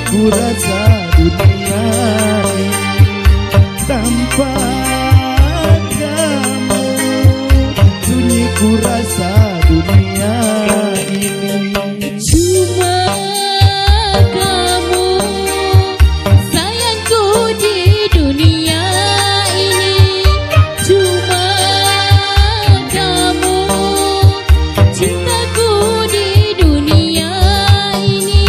ku rasa dunia tanpa kamu, sunyi ku rasa dunia ini. Cuma kamu sayangku di dunia ini, cuma kamu cintaku di dunia ini.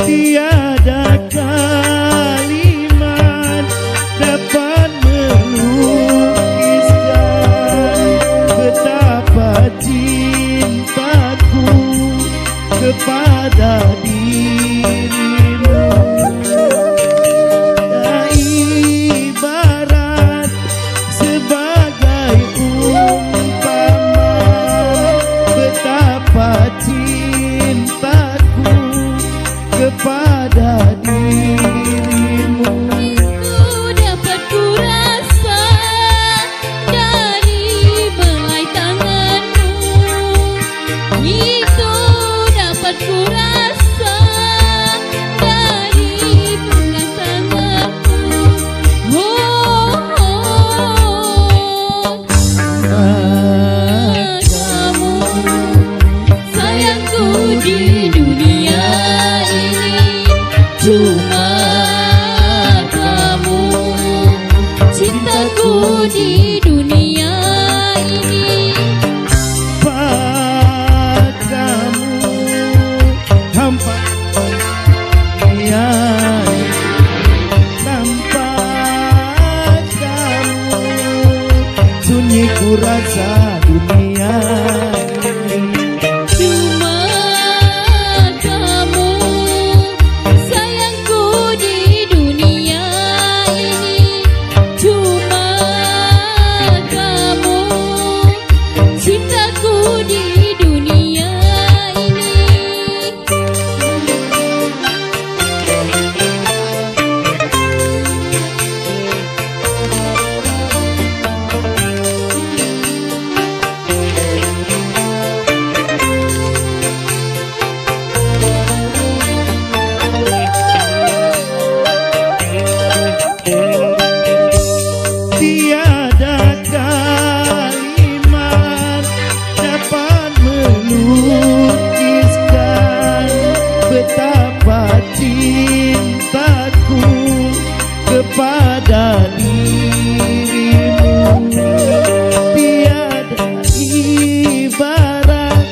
Tiada kalimat dapat melukiskan betapa cintaku kepada dirimu. Tak ibarat sebagai umpama betapa cintaku kepada dirimu. Itu dapat ku rasa dari belai tanganmu. Itu dapat ku rasa dari belai tanganmu. Kamu sayangku di dunia ini, cuma kamu cintaku di dunia ini. Padamu hampa dunia tanpa kamu, sunyi ku rasa dunia ini. Cuma kamu sayangku di dunia ini, cuma kamu cintaku di dunia ini. Tiada kalimat dapat melukiskan betapa cintaku kepada dirimu. Tiada ibarat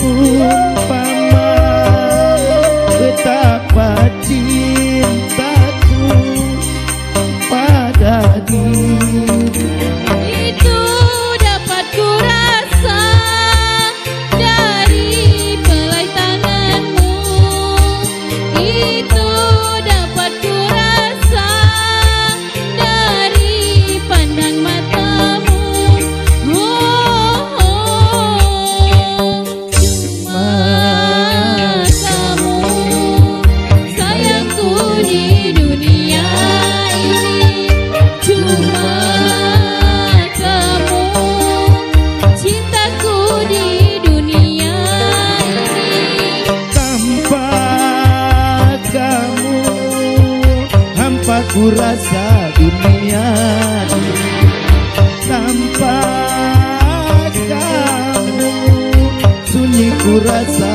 umpama betapa cintaku pada dirimu. Itu dapat ku rasa dari belai tanganmu. Itu dapat ku rasa dari pandang matamu. Cuma kamu sayangku di dunia ini, cuma kamu cintaku di dunia ini. Tanpa kamu hampa ku rasa dunia. Tanpa kamu sunyi ku rasa